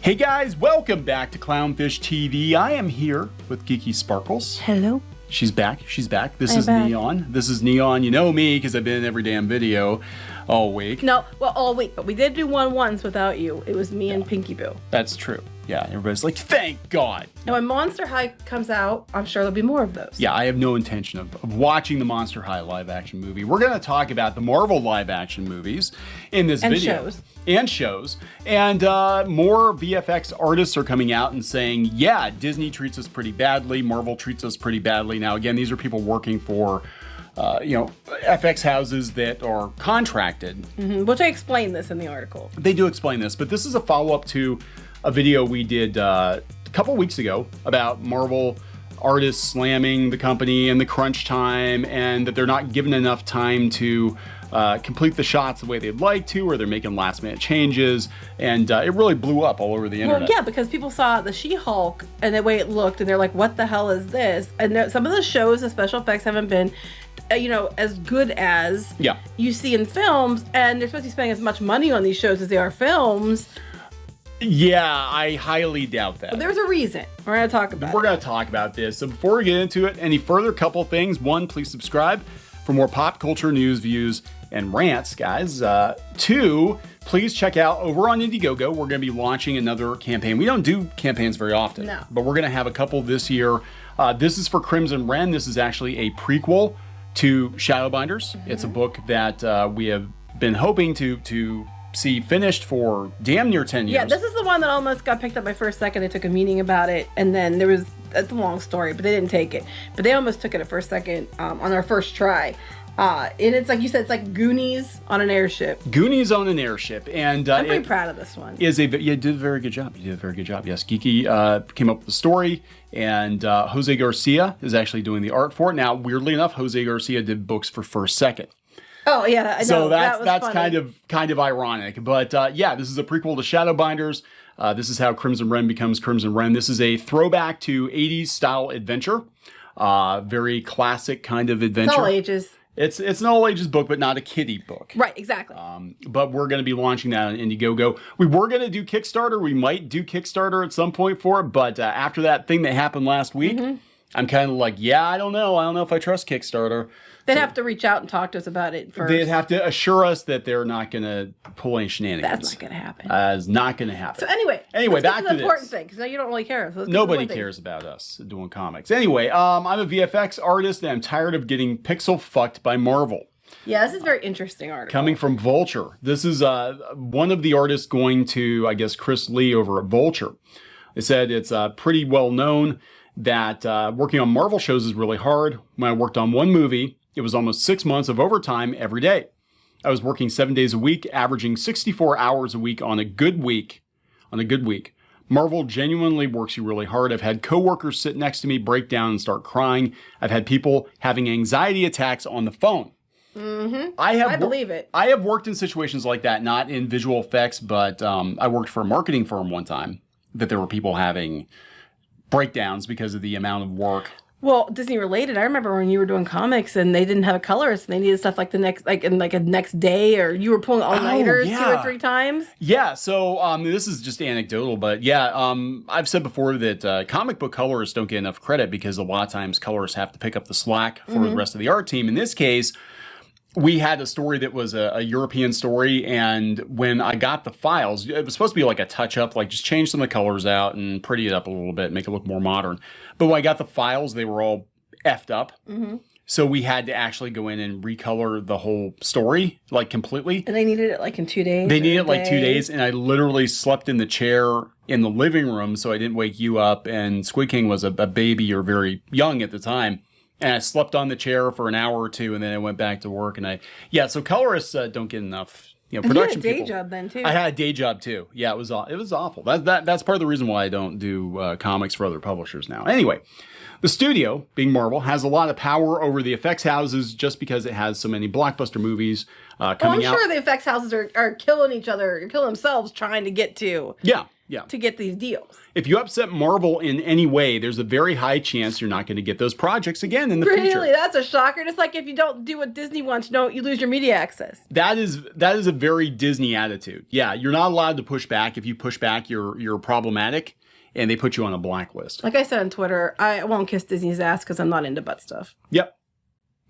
Hey guys, welcome back to Clownfish TV. I am here with Geeky Sparkles. Hello. She's back. This I'm is back. Neon. This is Neon. You know me because I've been in every damn video all week. No, well, all week, but we did do one once without you. It was me and Pinky Boo. That's true. Yeah, everybody's like, thank God. And when Monster High comes out, I'm sure there'll be more of those. Yeah, I have no intention of watching the Monster High live action movie. We're going to talk about the Marvel live action movies in this And video. shows. And shows. And more VFX artists are coming out and saying, yeah, Disney treats us pretty badly. Marvel treats us pretty badly. Now, again, these are people working for, FX houses that are contracted. Which I explained this in the article. They do explain this, but this is a follow-up to a video we did a couple weeks ago about Marvel artists slamming the company and the crunch time, and that they're not given enough time to complete the shots the way they'd like to, or they're making last-minute changes, and it really blew up all over the internet. Well, yeah, because people saw the She-Hulk and the way it looked, and they're like, what the hell is this? And some of the shows, the special effects haven't been as good as you see in films, and they're supposed to be spending as much money on these shows as they are films. Yeah, I highly doubt that. But there's a reason. We're going to talk about We're going to talk about this. So before we get into it, any further couple things. One, please subscribe for more pop culture news, views, and rants, guys. Two, please check out over on Indiegogo. We're going to be launching another campaign. We don't do campaigns very often, but we're going to have a couple this year. This is for Crimson Wren. This is actually a prequel to Shadowbinders. It's a book that we have been hoping to see finished for damn near 10 years. Yeah, this is the one that almost got picked up by First Second. They took a meeting about it, and then that's a long story, but they didn't take it. But they almost took it at First Second on our first try. And it's like you said, it's like Goonies on an airship. Goonies on an airship. And I'm pretty proud of this one. You did a very good job. Yes, Geeky came up with the story, and Jose Garcia is actually doing the art for it. Now, weirdly enough, Jose Garcia did books for First Second. Oh yeah, I know. So that's funny. kind of ironic, but yeah, this is a prequel to Shadowbinders. This is how Crimson Wren becomes Crimson Wren. This is a throwback to 80s style adventure, very classic kind of adventure. It's all ages. It's an all ages book, but not a kiddie book. Right, exactly. But we're going to be launching that on Indiegogo. We were going to do Kickstarter. We might do Kickstarter at some point for it, but after that thing that happened last week, I'm kind of like, yeah, I don't know. I don't know if I trust Kickstarter. They'd have to reach out and talk to us about it first. They'd have to assure us that they're not going to pull any shenanigans. That's not going to happen. It's not going to happen. So anyway, back to the this. important thing, because you don't really care. So Nobody cares about us doing comics. Anyway, I'm a VFX artist, and I'm tired of getting pixel fucked by Marvel. Yeah, this is a very interesting article. Coming from Vulture. This is one of the artists going to, I guess, Chris Lee over at Vulture. They said it's pretty well known that working on Marvel shows is really hard. When I worked on one movie, it was almost 6 months of overtime every day. I was working 7 days a week, averaging 64 hours a week on a good week. Marvel genuinely works you really hard. I've had coworkers sit next to me, break down, and start crying. I've had people having anxiety attacks on the phone. I believe it. I have worked in situations like that, not in visual effects, but I worked for a marketing firm one time that there were people having breakdowns because of the amount of work. Well, Disney related. I remember when you were doing comics and they didn't have a colorist and they needed stuff like a next day, or you were pulling all-nighters 2 or 3 times. Yeah. So this is just anecdotal, but yeah, I've said before that comic book colorists don't get enough credit because a lot of times colorists have to pick up the slack for the rest of the art team. In this case, we had a story that was a European story, and when I got the files, it was supposed to be like a touch-up, like just change some of the colors out and pretty it up a little bit, make it look more modern. But when I got the files, they were all effed up. So we had to actually go in and recolor the whole story, like completely. And they needed it like in 2 days? They needed it like 2 days, and I literally slept in the chair in the living room so I didn't wake you up, and Squid King was a baby or very young at the time. And I slept on the chair for an hour or two, and then I went back to work. And so colorists don't get enough, production people. You had a day job then too. I had a day job too. Yeah, it was awful. That's part of the reason why I don't do comics for other publishers now. Anyway, the studio, being Marvel, has a lot of power over the effects houses just because it has so many blockbuster movies coming out. I'm sure the effects houses are killing each other, killing themselves trying to get to. Yeah. to get these deals. If you upset Marvel in any way, there's a very high chance you're not going to get those projects again in the future. Really? That's a shocker. Just like if you don't do what Disney wants, you lose your media access. That is a very Disney attitude. Yeah, you're not allowed to push back. If you push back, you're problematic, and they put you on a blacklist. Like I said on Twitter, I won't kiss Disney's ass because I'm not into butt stuff. Yep.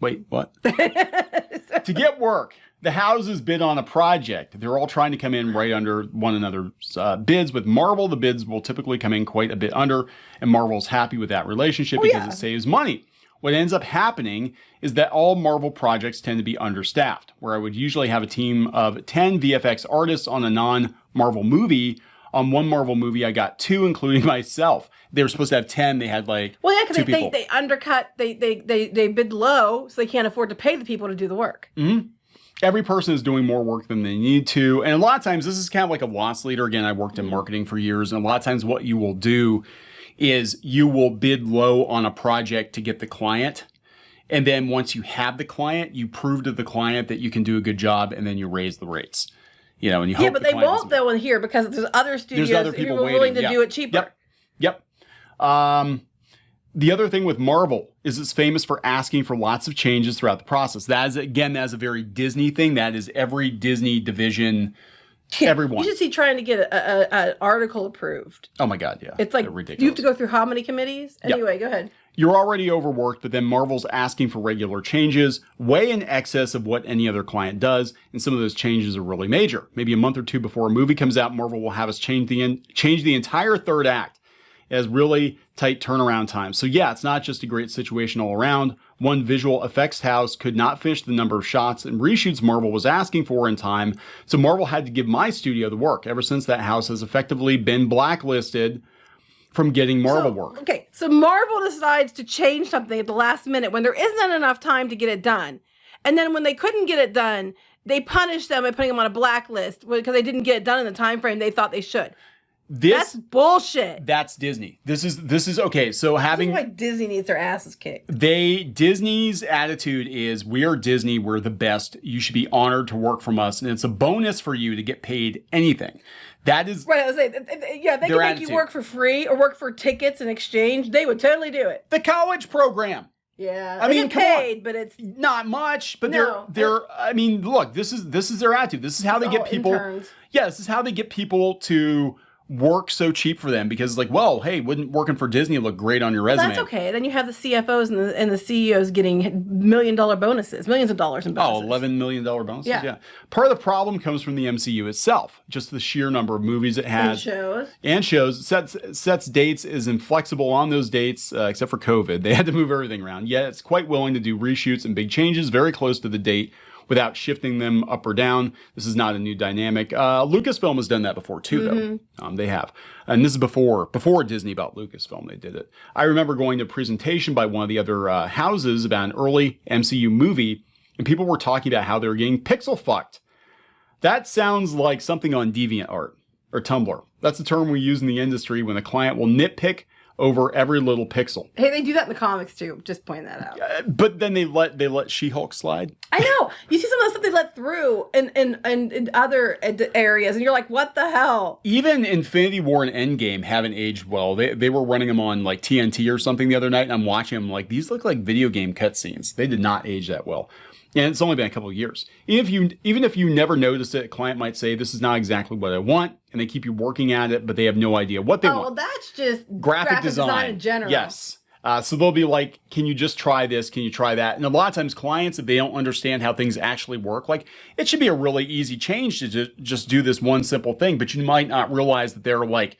Wait, what? To get work, the houses bid on a project. They're all trying to come in right under one another's bids. With Marvel, the bids will typically come in quite a bit under, and Marvel's happy with that relationship because it saves money. What ends up happening is that all Marvel projects tend to be understaffed, where I would usually have a team of 10 VFX artists on a non-Marvel movie. On one Marvel movie, I got 2, including myself. They were supposed to have 10. They had like because they undercut, they bid low, so they can't afford to pay the people to do the work. Mm-hmm. Every person is doing more work than they need to. And a lot of times, this is kind of like a loss leader. Again, I worked in marketing for years. And a lot of times what you will do is you will bid low on a project to get the client. And then once you have the client, you prove to the client that you can do a good job, and then you raise the rates. And you hope but they won't though in here because there's other studios who are willing to do it cheaper. Yep. The other thing with Marvel is it's famous for asking for lots of changes throughout the process. That is a very Disney thing. That is every Disney division, everyone. You should see trying to get an article approved. Oh my God, yeah. It's like, ridiculous. You have to go through how many committees? Anyway, Go ahead. You're already overworked, but then Marvel's asking for regular changes, way in excess of what any other client does, and some of those changes are really major. Maybe a month or two before a movie comes out, Marvel will have us change the entire third act. It has really tight turnaround time. So yeah, it's not just a great situation all around. One visual effects house could not finish the number of shots and reshoots Marvel was asking for in time, so Marvel had to give my studio the work. Ever since, that house has effectively been blacklisted from getting Marvel work. Okay, so Marvel decides to change something at the last minute when there isn't enough time to get it done. And then when they couldn't get it done, they punish them by putting them on a blacklist because they didn't get it done in the time frame they thought they should. That's bullshit. That's Disney. This is okay. So having why Disney needs their asses kicked. Disney's attitude is, we are Disney. We're the best. You should be honored to work from us, and it's a bonus for you to get paid anything. That is right. I was saying, yeah, they can make you work for free or work for tickets in exchange. They would totally do it. The college program. Yeah, I mean, get paid, but it's not much. But they're. I mean, look, this is their attitude. This is how they get people. Interns. Yeah, this is how they get people to work so cheap for them, because like, well, hey, wouldn't working for Disney look great on your resume? That's okay. Then you have the CFOs and the CEOs getting $1 million bonuses, millions of dollars in bonuses. Oh, $11 million bonuses? Yeah. Part of the problem comes from the MCU itself, just the sheer number of movies it has. And shows. Sets dates, is inflexible on those dates, except for COVID. They had to move everything around. Yet it's quite willing to do reshoots and big changes very close to the date without shifting them up or down. This is not a new dynamic. Lucasfilm has done that before too, though. They have. And this is before Disney bought Lucasfilm, they did it. I remember going to a presentation by one of the other houses about an early MCU movie, and people were talking about how they were getting pixel fucked. That sounds like something on DeviantArt or Tumblr. That's the term we use in the industry when the client will nitpick over every little pixel. Hey, they do that in the comics too. Just point that out. But then they let She-Hulk slide. I know. You see some of the stuff they let through in other areas, and you're like, what the hell? Even Infinity War and Endgame haven't aged well. They were running them on like TNT or something the other night, and I'm watching them like, these look like video game cutscenes. They did not age that well. And it's only been a couple of years. Even if you never notice it, a client might say, this is not exactly what I want, and they keep you working at it, but they have no idea what they want. Well, that's just graphic design in general. Yes. So they'll be like, can you just try this? Can you try that? And a lot of times clients, if they don't understand how things actually work, like, it should be a really easy change to just do this one simple thing, but you might not realize that there are like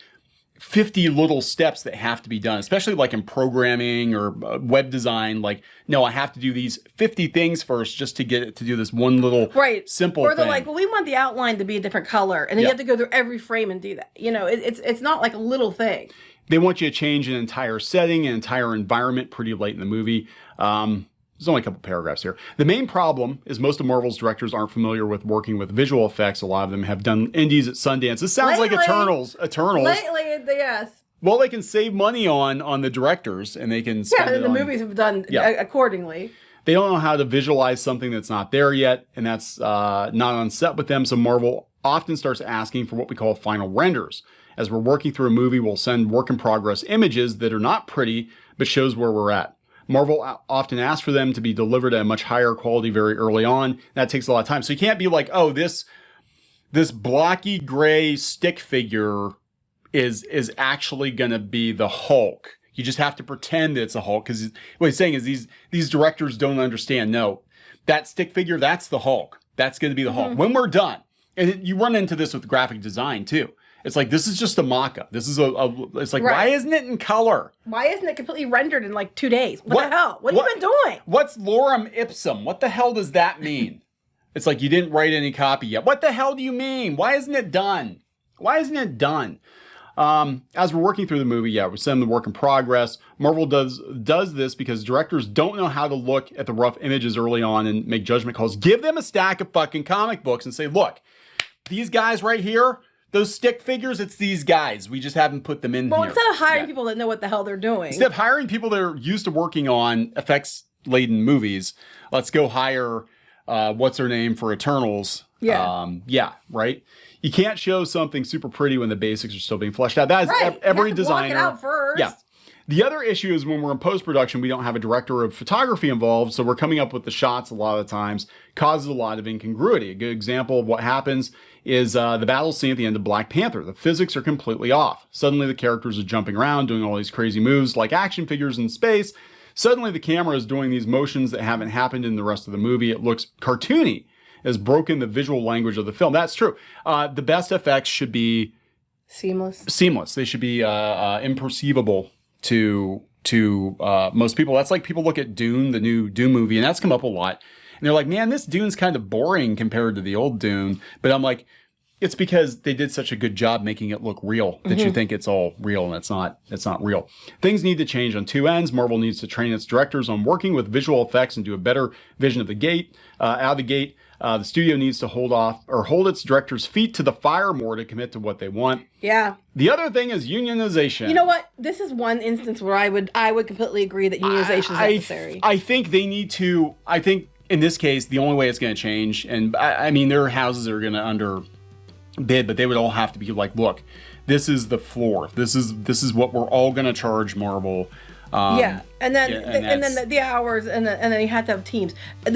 50 little steps that have to be done, especially like in programming or web design. Like, no, I have to do these 50 things first just to get it to do this one little simple thing. Or they're like, well, we want the outline to be a different color, and then you have to go through every frame and do that. You know, it's not like a little thing. They want you to change an entire setting, an entire environment pretty late in the movie. There's only a couple paragraphs here. The main problem is most of Marvel's directors aren't familiar with working with visual effects. A lot of them have done indies at Sundance. This sounds like Eternals. Lately, yes. Well, they can save money on the directors, and they can spend and the movies have done accordingly. They don't know how to visualize something that's not there yet, and that's not on set with them. So Marvel often starts asking for what we call final renders. As we're working through a movie, we'll send work in progress images that are not pretty, but shows where we're at. Marvel often asks for them to be delivered at a much higher quality very early on. That takes a lot of time. So you can't be like, oh, this blocky gray stick figure is actually going to be the Hulk. You just have to pretend that it's a Hulk, because what he's saying is these directors don't understand. No, that stick figure, that's the Hulk. That's going to be the Hulk. When we're done, and you run into this with graphic design too. It's like, this is just a mock-up. This is it's like, why isn't it in color? Why isn't it completely rendered in like 2 days? What the hell? What have you been doing? What's lorem ipsum? What the hell does that mean? It's like, you didn't write any copy yet. What the hell do you mean? Why isn't it done? Why isn't it done? As we're working through the movie, we send the work in progress. Marvel does this because directors don't know how to look at the rough images early on and make judgment calls. Give them a stack of fucking comic books and say, look, these guys right here, those stick figures, it's these guys. We just haven't put them in here. Well, instead of hiring people that know what the hell they're doing. Instead of hiring people that are used to working on effects-laden movies, let's go hire, what's her name for Eternals. Right? You can't show something super pretty when the basics are still being fleshed out. That is every designer. Walk it out first. Yeah. The other issue is when we're in post-production, we don't have a director of photography involved, so we're coming up with the shots a lot of the times, causes a lot of incongruity. A good example of what happens is the battle scene at the end of Black Panther. The physics are completely off. Suddenly the characters are jumping around, doing all these crazy moves like action figures in space. Suddenly the camera is doing these motions that haven't happened in the rest of the movie. It looks cartoony. Has broken the visual language of the film. That's true. The best effects should be seamless. They should be imperceivable to most people. That's like people look at Dune, the new Dune movie, and that's come up a lot. And they're like, man, this Dune's kind of boring compared to the old Dune. But I'm like, it's because they did such a good job making it look real that you think it's all real, and it's not real. Things need to change on two ends. Marvel needs to train its directors on working with visual effects and do a better vision of the gate, out of the gate. The studio needs to hold its directors' feet to the fire more to commit to what they want. Yeah. The other thing is unionization. You know what? This is one instance where I would completely agree that unionization is necessary. I think they need to. I think in this case, the only way it's going to change, and I mean, there are houses that are going to underbid, but they would all have to be like, look, this is the floor. This is what we're all going to charge Marvel. And then the hours, and then you have to have teams.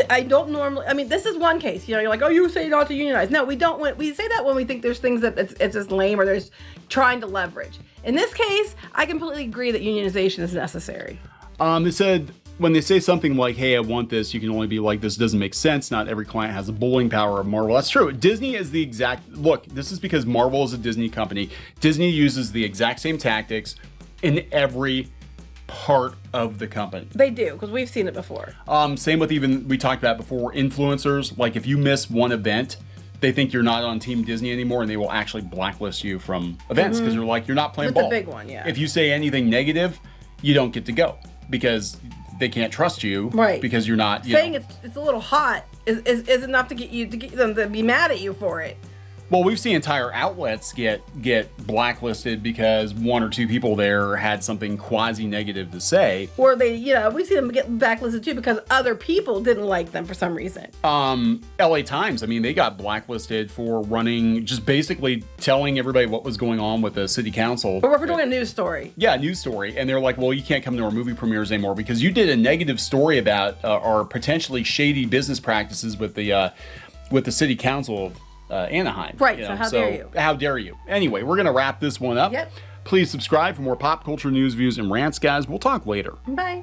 I don't normally. I mean, this is one case. You know, you're like, oh, you say not to unionize. No, we don't. We say that when we think there's things that it's just lame or there's trying to leverage. In this case, I completely agree that unionization is necessary. They said when they say something like, hey, I want this, you can only be like, this doesn't make sense. Not every client has the bullying power of Marvel. That's true. Disney is the exact look. This is because Marvel is a Disney company. Disney uses the exact same tactics in every part of the company. They do, because we've seen it before. Same with we talked about before, influencers. Like if you miss one event, they think you're not on Team Disney anymore, and they will actually blacklist you from events because you're like, you're not playing ball. That's a big one, yeah. If you say anything negative, you don't get to go because they can't trust you, right? Because you're not saying it's a little hot is enough to get them to be mad at you for it. Well, we've seen entire outlets get blacklisted because one or two people there had something quasi-negative to say. Or we've seen them get blacklisted too because other people didn't like them for some reason. LA Times, I mean, they got blacklisted for running, just basically telling everybody what was going on with the city council. Or if we're doing a news story. Yeah, a news story. And they're like, well, you can't come to our movie premieres anymore because you did a negative story about our potentially shady business practices with the city council of Anaheim. Right, so how dare you? How dare you? Anyway, we're going to wrap this one up. Yep. Please subscribe for more pop culture news, views, and rants, guys. We'll talk later. Bye.